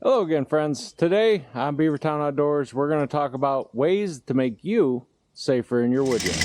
Hello again, friends. Today on Beavertown Outdoors, we're going to talk about ways to make you safer in your woodyard.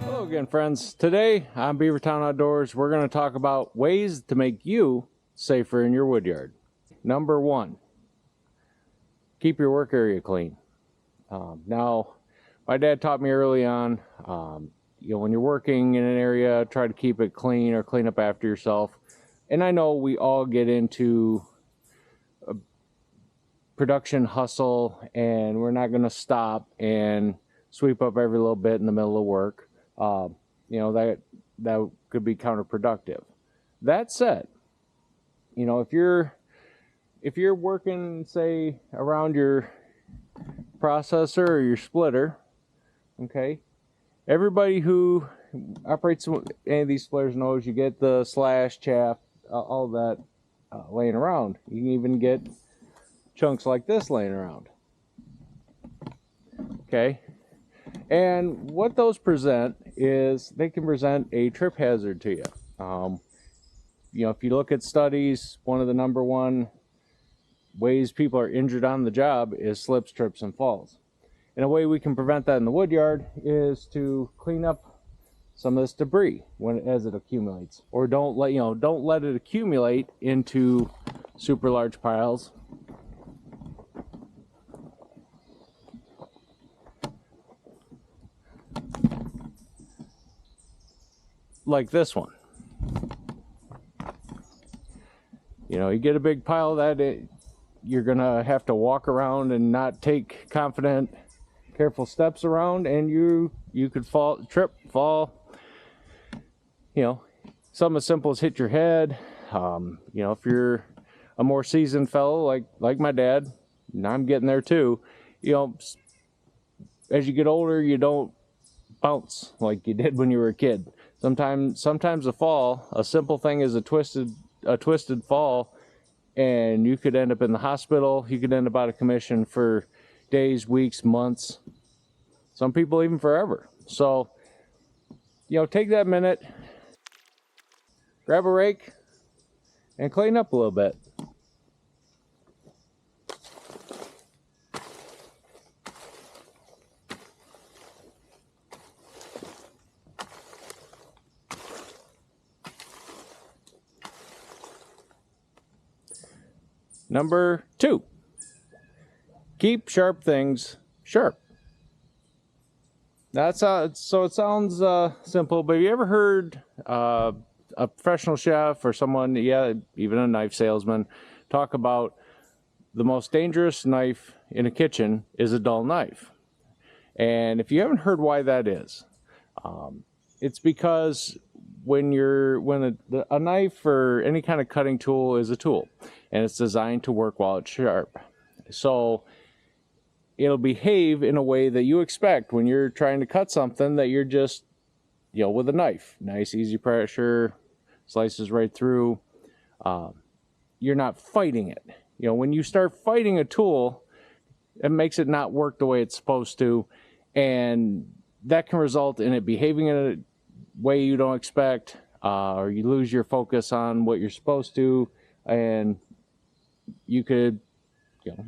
Hello again, friends. Today on Beavertown Outdoors, we're going to talk about ways to make you safer in your woodyard. Number one, keep your work area clean. Now, my dad taught me early on, when you're working in an area, try to keep it clean or clean up after yourself. And I know we all get into a production hustle and we're not going to stop and sweep up every little bit in the middle of work. That could be counterproductive. That said, if you're working, say, around your processor or your splitter, okay, everybody who operates any of these splitters knows you get the slash, chaff, all that laying around. You can even get chunks like this laying around. Okay, and what those present is they can present a trip hazard to you. If you look at studies, one of the number one ways people are injured on the job is slips, trips, and falls. And a way we can prevent that in the woodyard is to clean up some of this debris as it accumulates, or don't let it accumulate into super large piles. Like this one. You get a big pile of that, you're gonna have to walk around and not take confident, careful steps around, and you could fall. Something as simple as hit your head. If you're a more seasoned fellow like my dad, and I'm getting there too, as you get older, you don't bounce like you did when you were a kid. Sometimes a fall, a simple thing is a twisted fall, and you could end up in the hospital. You could end up out of commission for days, weeks, months, some people even forever. So, take that minute, grab a rake, and clean up a little bit. Number two, keep sharp things sharp. So it sounds simple, but have you ever heard a professional chef or someone, even a knife salesman, talk about the most dangerous knife in a kitchen is a dull knife? And if you haven't heard why that is, it's because when a knife or any kind of cutting tool is a tool, and it's designed to work while it's sharp. So it'll behave in a way that you expect when you're trying to cut something, that you're just, with a knife, nice, easy pressure, slices right through. You're not fighting it. When you start fighting a tool, it makes it not work the way it's supposed to, and that can result in it behaving in a way you don't expect, or you lose your focus on what you're supposed to, and you could,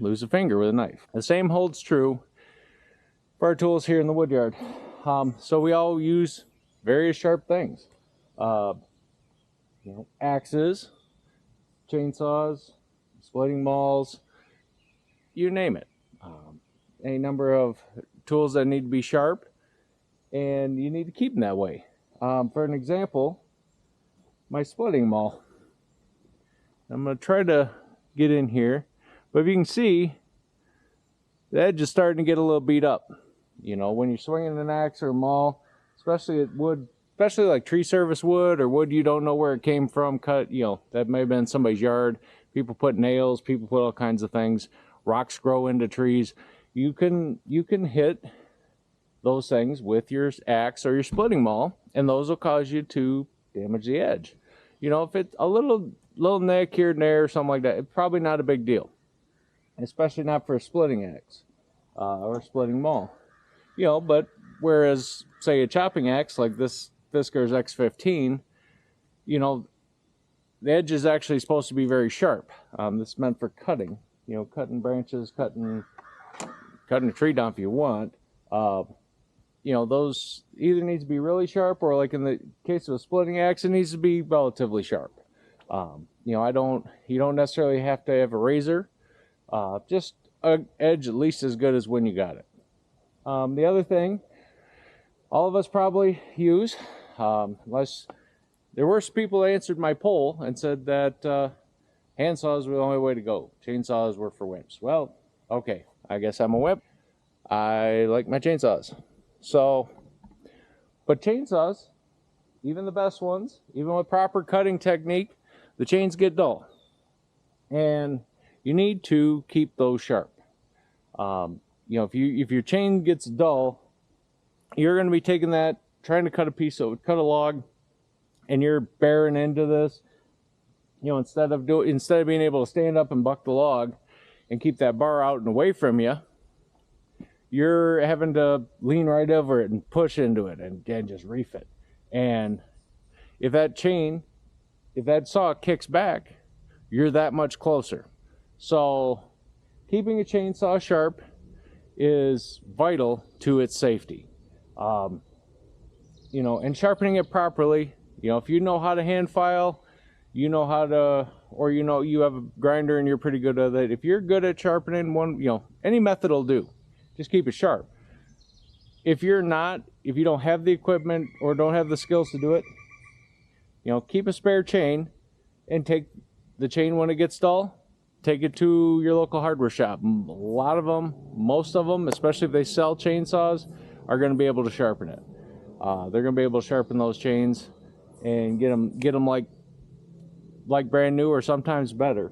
lose a finger with a knife. The same holds true for our tools here in the woodyard. So we all use various sharp things. Axes, chainsaws, splitting mauls, you name it. Any number of tools that need to be sharp, and you need to keep them that way. For an example, my splitting maul. I'm going to try to get in here, but if you can see, the edge is starting to get a little beat up. When you're swinging an axe or a maul, especially at wood, especially like tree service wood or wood you don't know where it came from, cut, that may have been somebody's yard. People put nails, people put all kinds of things. Rocks grow into trees. You can hit those things with your axe or your splitting maul, and those will cause you to damage the edge. If it's a little nick here and there or something like that, it's probably not a big deal, especially not for a splitting axe or a splitting maul. But whereas, say, a chopping axe like this Fiskars X15, the edge is actually supposed to be very sharp. This is meant for cutting, cutting branches, cutting a tree down if you want. Those either needs to be really sharp, or like in the case of a splitting axe, it needs to be relatively sharp. You don't necessarily have to have a razor, just an edge at least as good as when you got it. The other thing all of us probably use, unless there were some people that answered my poll and said that handsaws were the only way to go. Chainsaws were for wimps. Well, okay, I guess I'm a wimp. I like my chainsaws. But chainsaws, even the best ones, even with proper cutting technique, the chains get dull. And you need to keep those sharp. If your chain gets dull, you're going to be taking that, trying to cut a log, and you're bearing into this. Instead of being able to stand up and buck the log and keep that bar out and away from you, you're having to lean right over it and push into it and just reef it. And if that saw kicks back, you're that much closer. So keeping a chainsaw sharp is vital to its safety. And sharpening it properly. If you know how to hand file, you have a grinder and you're pretty good at it. If you're good at sharpening one, any method will do. Just keep it sharp. If you don't have the equipment or don't have the skills to do it, keep a spare chain and take the chain when it gets dull, take it to your local hardware shop. A lot of them, most of them, especially if they sell chainsaws, are going to be able to sharpen it. They're going to be able to sharpen those chains and get them like brand new or sometimes better.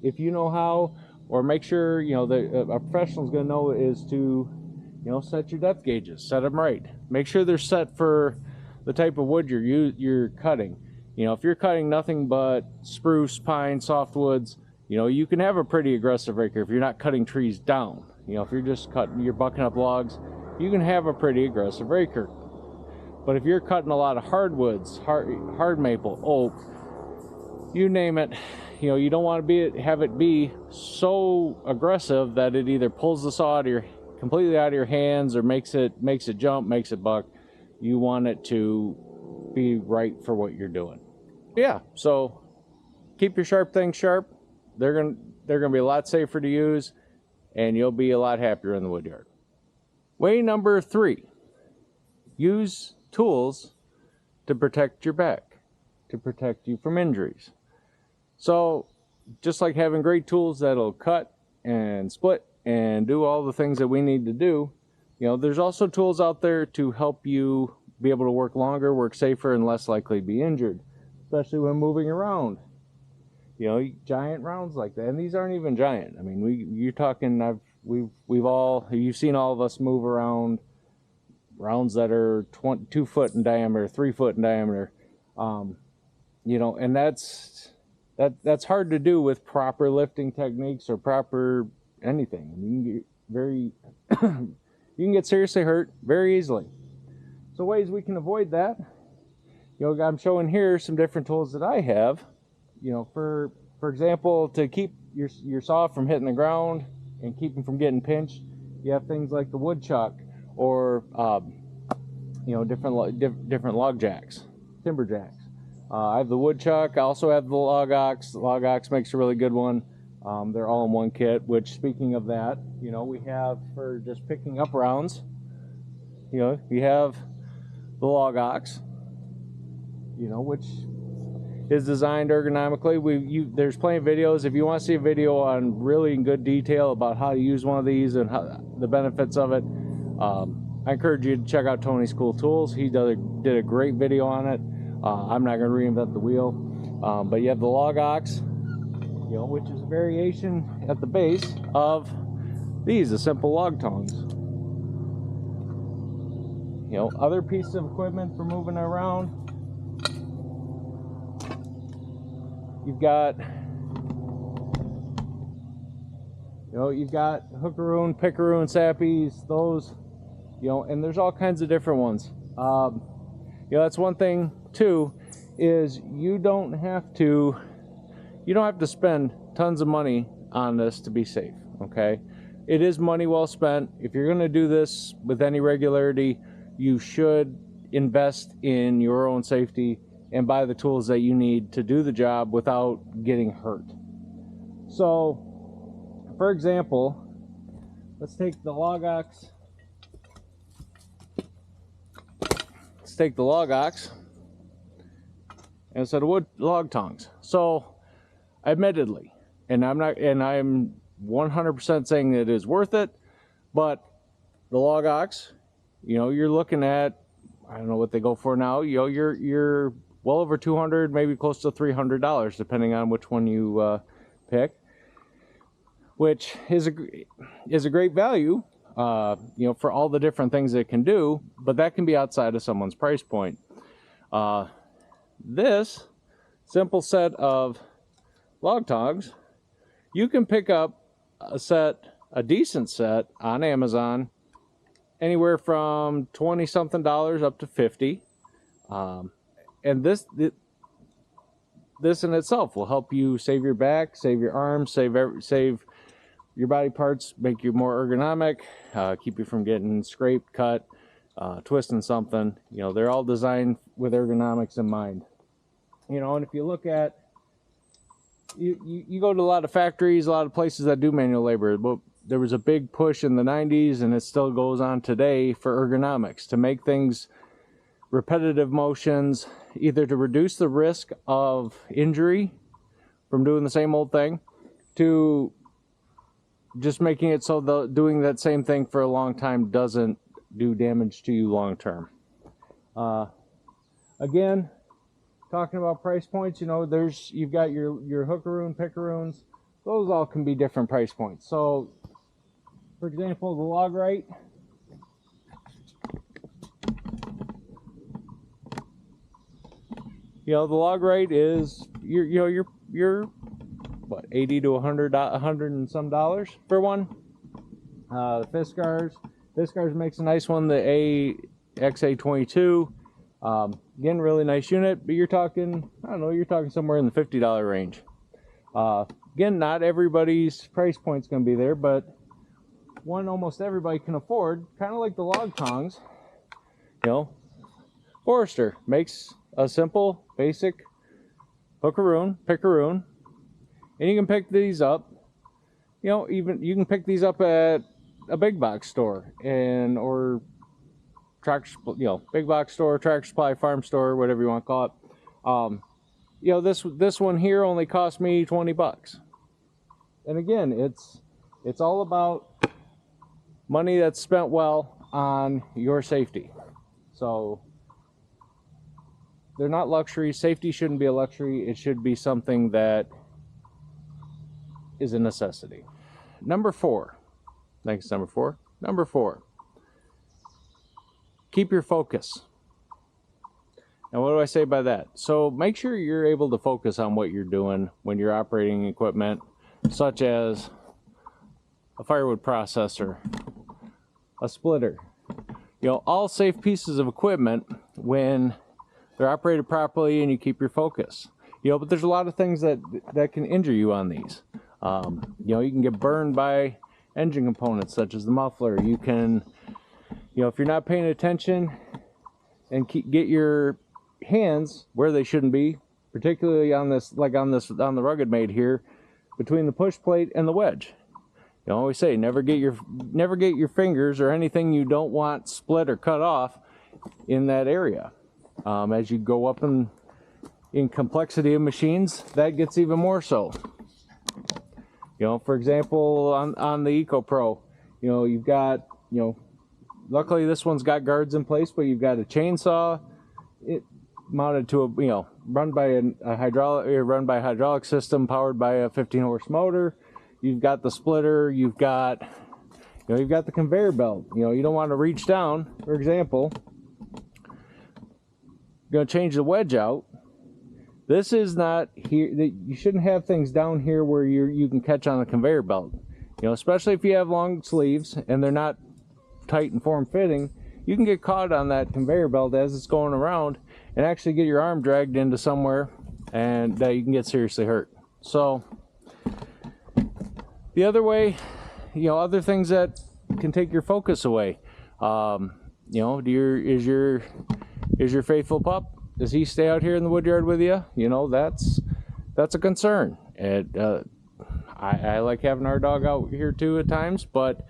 If you know how, or make sure a professional's going to know, is to set your depth gauges, set them right. Make sure they're set for the type of wood you're cutting. If you're cutting nothing but spruce, pine, softwoods, you can have a pretty aggressive raker if you're not cutting trees down. If you're bucking up logs, you can have a pretty aggressive raker. But if you're cutting a lot of hardwoods, hard maple, oak, you name it, you don't want to have it be so aggressive that it either pulls the saw completely out of your hands or makes it jump, makes it buck. You want it to be right for what you're doing. Yeah, so keep your sharp things sharp. They're gonna be a lot safer to use, and you'll be a lot happier in the woodyard. Way number 3, use tools to protect your back, to protect you from injuries. So just like having great tools that'll cut and split and do all the things that we need to do, there's also tools out there to help you be able to work longer, work safer, and less likely to be injured, especially when moving around. Giant rounds like that, and these aren't even giant. I mean, you're talking, you've seen all of us move around rounds that are 2 foot in diameter, 3 foot in diameter, and that's hard to do with proper lifting techniques or proper anything. You can get seriously hurt very easily. So ways we can avoid that, I'm showing here some different tools that I have You know, for example, to keep your saw from hitting the ground and keep them from getting pinched, you have things like the wood chuck, or you know, different log jacks, timber jacks. I have the wood chuck. I also have the log ox. The log ox makes a really good one. They're all in one kit. Which, speaking of that, you know, we have for just picking up rounds. You know, you have the log ox. You know, which is designed ergonomically. There's plenty of videos. If you want to see a video on really in good detail about how to use one of these and the benefits of it, I encourage you to check out Tony's Cool Tools. He did a great video on it. I'm not going to reinvent the wheel, but you have the log ox, you know, which is a variation at the base of these, the simple log tongs. You know, other pieces of equipment for moving around. You've got, hookaroon, pickaroon, sappies, those, you know, and there's all kinds of different ones. You know, that's one thing too, is you don't have to spend tons of money on this to be safe. Okay, it is money well spent. If you're going to do this with any regularity, you should invest in your own safety and buy the tools that you need to do the job without getting hurt. So, for example, let's take the log ox. Let's take the log ox instead of wood log tongs. So, admittedly, and I'm 100% saying that it is worth it, but the log ox, you know, you're looking at, I don't know what they go for now. You know, you're well over $200, maybe close to $300, depending on which one you pick, which is a great value, you know, for all the different things it can do, but that can be outside of someone's price point. This simple set of log tongs, you can pick up a decent set on Amazon, anywhere from $20 something up to $50. And this in itself will help you save your back, save your arms, save your body parts, make you more ergonomic, keep you from getting scraped, cut, twisting something. You know, they're all designed with ergonomics in mind. You know, and if you look at, you go to a lot of factories, a lot of places that do manual labor, but there was a big push in the 90s, and it still goes on today, for ergonomics, to make things repetitive motions, either to reduce the risk of injury from doing the same old thing, to just making it so doing that same thing for a long time doesn't do damage to you long term. Again, talking about price points, you know, you've got your hookaroon, pickaroons, those all can be different price points. So, for example, the log right, you know, the log right is you're what, 80 to 100 and some dollars for one. The Fiskars makes a nice one, the XA22. Again, really nice unit, but you're talking, I don't know, you're talking somewhere in the $50 range. Again, not everybody's price point's going to be there, but one almost everybody can afford, kind of like the log tongs. You know, Forester makes a simple, basic hookaroon, pickaroon, and you can pick these up. You know, even you can pick these up at a big box store or tractor, you know, big box store, tractor supply, farm store, whatever you want to call it. You know, this one here only cost me $20. And again, it's all about money that's spent well on your safety. So they're not luxury. Safety shouldn't be a luxury. It should be something that is a necessity. Number 4. Thanks, number 4. Number 4. Keep your focus. Now, what do I say by that? So make sure you're able to focus on what you're doing when you're operating equipment, such as a firewood processor, a splitter. You know, all safe pieces of equipment when they're operated properly and you keep your focus. You know, but there's a lot of things that can injure you on these. You know, you can get burned by engine components such as the muffler. You can, you know, if you're not paying attention and get your hands where they shouldn't be, particularly on this, like on the Rugged Made here, between the push plate and the wedge. You always say never get your fingers or anything you don't want split or cut off in that area. As you go up in complexity of machines, that gets even more so. You know, for example, on the Eco Pro, you know, you've got, you know, luckily this one's got guards in place, but you've got a chainsaw mounted to a, you know, run by a hydraulic system powered by a 15-horse motor. You've got the splitter. You've got the conveyor belt. You know, you don't want to reach down. For example, you're going to change the wedge out. This is not here. You shouldn't have things down here where you can catch on a conveyor belt. You know, especially if you have long sleeves and they're not tight and form-fitting, you can get caught on that conveyor belt as it's going around and actually get your arm dragged into somewhere, and you can get seriously hurt. So the other way, you know, other things that can take your focus away. You know, is your faithful pup? Does he stay out here in the Woodyard with you? You know, that's a concern. And I like having our dog out here too at times, but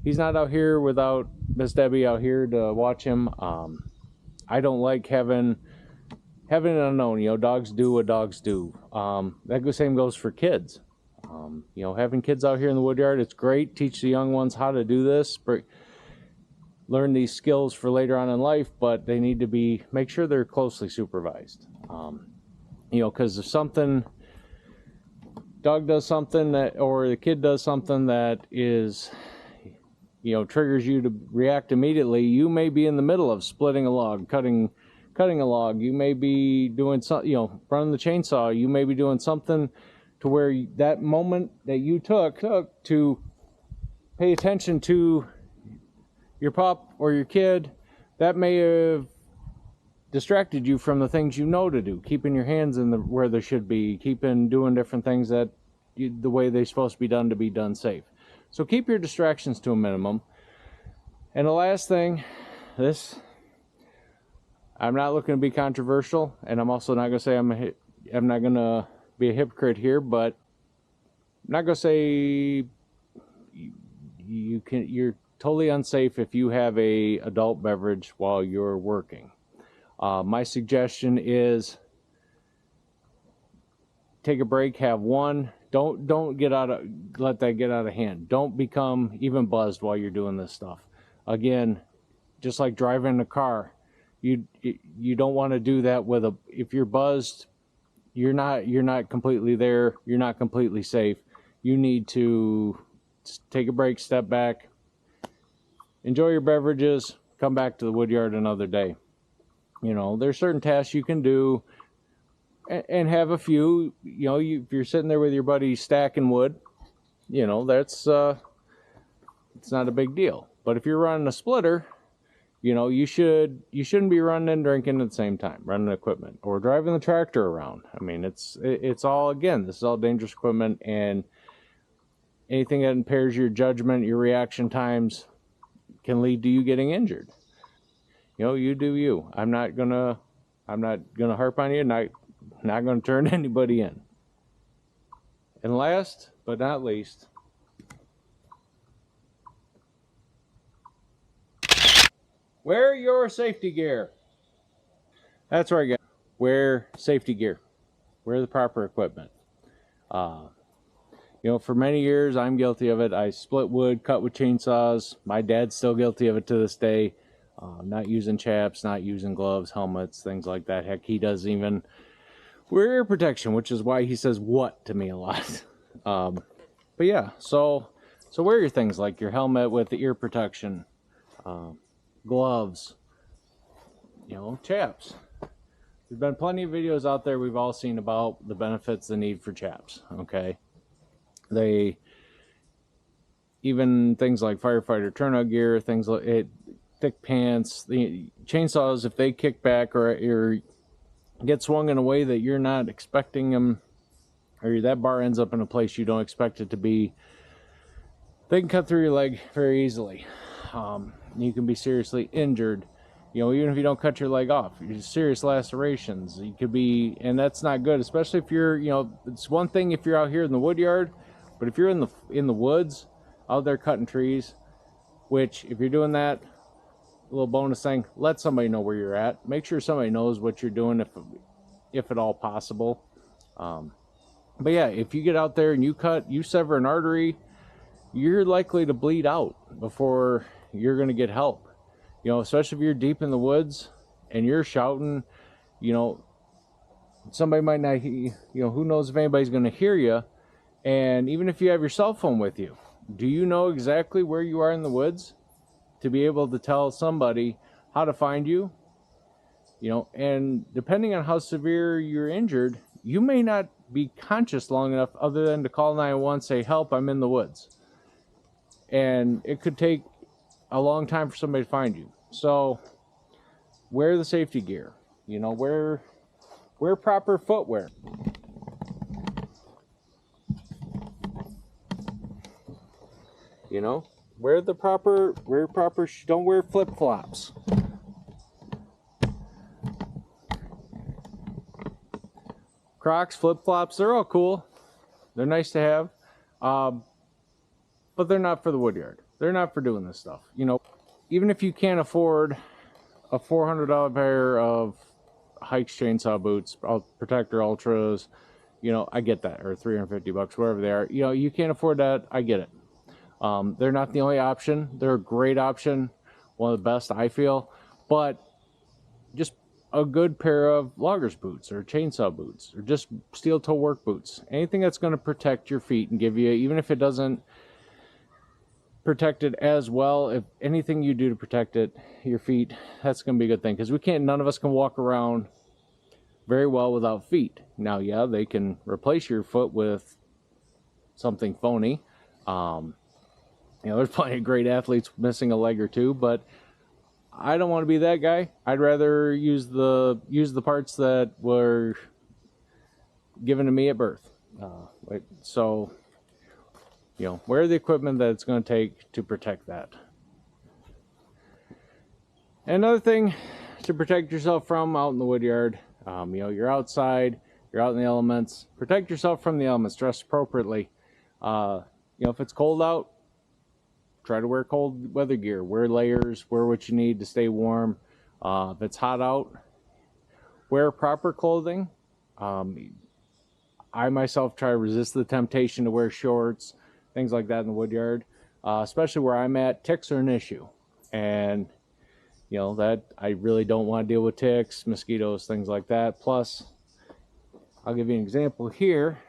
he's not out here without Miss Debbie out here to watch him. I don't like having an unknown. You know, dogs do what dogs do. That same goes for kids. You know, having kids out here in the Woodyard, it's great. Teach the young ones how to do this. Learn these skills for later on in life, but they need to make sure they're closely supervised. You know, because if dog does something or the kid does something that is, you know, triggers you to react immediately, you may be in the middle of splitting a log, cutting a log. You may be doing something, you know, running the chainsaw. You may be doing something to where that moment that you took to pay attention to your pup or your kid, that may have distracted you from the things you know to do, keeping your hands where they should be, doing different things the way they're supposed to be done safe. So keep your distractions to a minimum. And the last thing, I'm not looking to be controversial, and I'm also not going to say I'm not going to be a hypocrite here, but I'm not going to say you're totally unsafe if you have a adult beverage while you're working. My suggestion is take a break, have one. Don't let that get out of hand. Don't become even buzzed while you're doing this stuff. Again, just like driving a car, you don't want to do that if you're buzzed, you're not completely there, you're not completely safe. You need to take a break, step back, enjoy your beverages, come back to the Woodyard another day. You know, there's certain tasks you can do and have a few. You know, if you're sitting there with your buddy stacking wood, you know, it's not a big deal. But if you're running a splitter, you know, you shouldn't be running and drinking at the same time, running equipment or driving the tractor around. I mean, it's all, again, this is all dangerous equipment, and anything that impairs your judgment, your reaction times, can lead to you getting injured. You know, you do you. I'm not gonna harp on you. Not gonna turn anybody in. And last but not least, wear your safety gear. That's right, guys. Wear safety gear. Wear the proper equipment. You know, for many years, I'm guilty of it. I split wood, cut with chainsaws. My dad's still guilty of it to this day. Not using chaps, not using gloves, helmets, things like that. Heck, he doesn't even wear ear protection, which is why he says "what" to me a lot. But yeah, so wear your things like your helmet with the ear protection, gloves, you know, chaps. There's been plenty of videos out there we've all seen about the benefits, the need for chaps, okay? Even things like firefighter turnout gear, things like thick pants, the chainsaws, if they kick back or get swung in a way that you're not expecting them, or that bar ends up in a place you don't expect it to be, they can cut through your leg very easily. You can be seriously injured. You know, even if you don't cut your leg off, you're serious lacerations. You could be, and that's not good, especially if you're, you know, it's one thing if you're out here in the Woodyard, but if you're in the woods, out there cutting trees, which if you're doing that, a little bonus thing, let somebody know where you're at. Make sure somebody knows what you're doing if at all possible. But yeah, if you get out there and you sever an artery, you're likely to bleed out before you're going to get help. You know, especially if you're deep in the woods and you're shouting, you know, somebody might not, you know, who knows if anybody's going to hear you. And even if you have your cell phone with you, do you know exactly where you are in the woods to be able to tell somebody how to find you? You know, and depending on how severe you're injured, you may not be conscious long enough other than to call 911, say, help, I'm in the woods. And it could take a long time for somebody to find you. So wear the safety gear, you know, wear proper footwear. You know, don't wear flip-flops. Crocs, flip-flops, they're all cool. They're nice to have. But they're not for the Woodyard. They're not for doing this stuff. You know, even if you can't afford a $400 pair of Hikes chainsaw boots, Protector Ultras, you know, I get that, or $350, wherever they are. You know, you can't afford that, I get it. They're not the only option. They're a great option, one of the best, I feel. But just a good pair of loggers boots or chainsaw boots or just steel toe work boots. Anything that's going to protect your feet and give you, even if it doesn't protect it as well, if anything you do to protect it, your feet, that's going to be a good thing. Because none of us can walk around very well without feet. Now, yeah, they can replace your foot with something phony. You know, there's plenty of great athletes missing a leg or two, but I don't want to be that guy. I'd rather use the parts that were given to me at birth. So, you know, wear the equipment that it's going to take to protect that. Another thing to protect yourself from out in the Woodyard, you know, you're outside, you're out in the elements. Protect yourself from the elements. Dress appropriately. You know, if it's cold out, try to wear cold weather gear. Wear layers. Wear what you need to stay warm. If it's hot out, wear proper clothing. I myself try to resist the temptation to wear shorts, things like that in the Woodyard. Especially where I'm at, ticks are an issue. And, you know, that I really don't want to deal with ticks, mosquitoes, things like that. Plus, I'll give you an example here.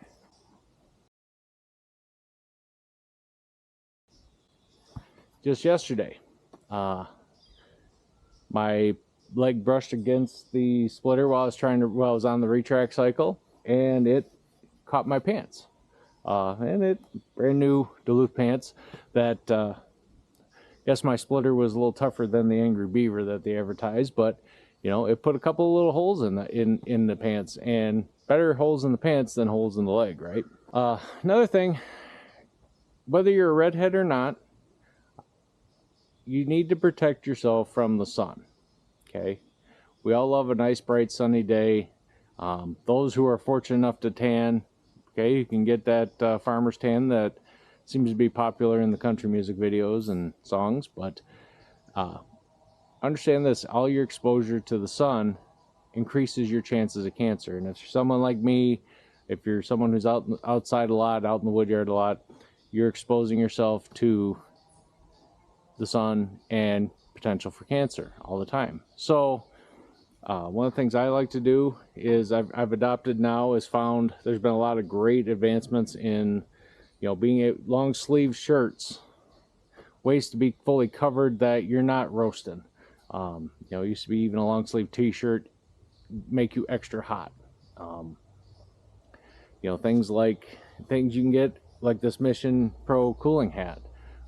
Just yesterday, my leg brushed against the splitter while I was on the retract cycle, and it caught my pants. And it brand new Duluth pants that guess my splitter was a little tougher than the Angry Beaver that they advertised, but you know, it put a couple of little holes in the pants, and better holes in the pants than holes in the leg, right? Another thing, whether you're a redhead or not, you need to protect yourself from the sun. Okay, we all love a nice bright sunny day. Those who are fortunate enough to tan, okay, you can get that farmer's tan that seems to be popular in the country music videos and songs. But understand this: all your exposure to the sun increases your chances of cancer. And if you're someone like me, if you're someone who's outside a lot, out in the Woodyard a lot, you're exposing yourself to the sun and potential for cancer all the time. So one of the things I like to do is I've adopted now is found there's been a lot of great advancements in, you know, being long sleeve shirts, ways to be fully covered that you're not roasting. You know, it used to be even a long sleeve t-shirt make you extra hot. You know, things you can get like this Mission Pro cooling hat,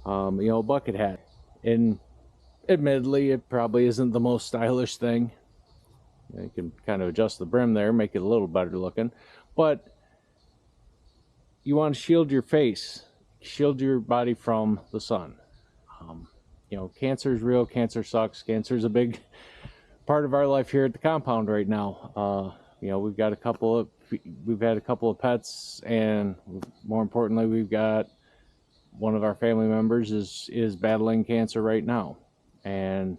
you know, bucket hat. And admittedly, it probably isn't the most stylish thing, You can kind of adjust the brim there, make it a little better looking. But you want to shield your face, shield your body from the sun. Cancer is real. Cancer sucks. Cancer is a big part of our life here at the compound right now. We've had a couple of pets, and more importantly, we've got one of our family members is battling cancer right now. And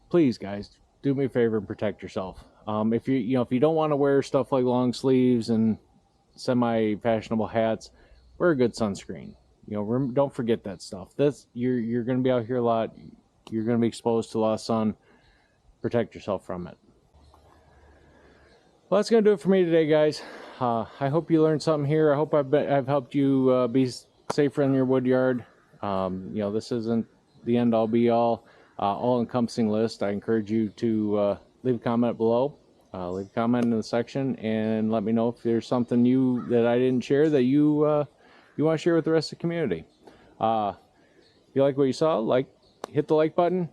please, guys, do me a favor and protect yourself. If you don't want to wear stuff like long sleeves and semi-fashionable hats, wear a good sunscreen. Don't forget that stuff. You're going to be out here a lot. You're going to be exposed to a lot of sun. Protect yourself from it. Well, that's going to do it for me today, guys. I hope you learned something here. I hope I've helped you be safer in your wood yard. This isn't the end-all be-all, all-encompassing list. I encourage you to leave a comment below. Leave a comment in the section and let me know if there's something that I didn't share that you want to share with the rest of the community. If you like what you saw, hit the like button.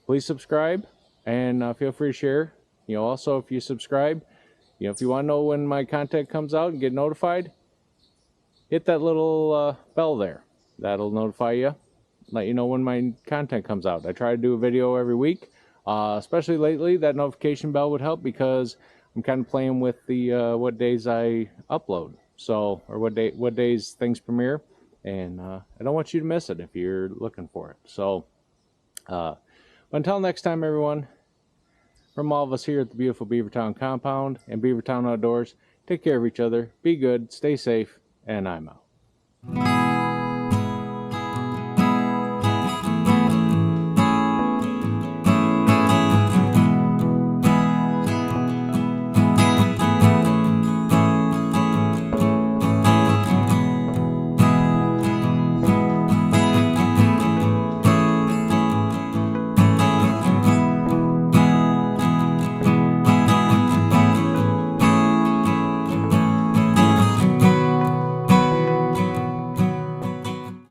Please subscribe, and feel free to share. Also, if you subscribe, if you want to know when my content comes out and get notified, hit that little bell there. That'll notify you, let you know when my content comes out. I try to do a video every week. Especially lately, that notification bell would help because I'm kind of playing with the what days I upload, or what days things premiere, and I don't want you to miss it if you're looking for it. So, but until next time, everyone, from all of us here at the beautiful Beavertown compound and Beavertown Outdoors, take care of each other, be good, stay safe, and I'm out.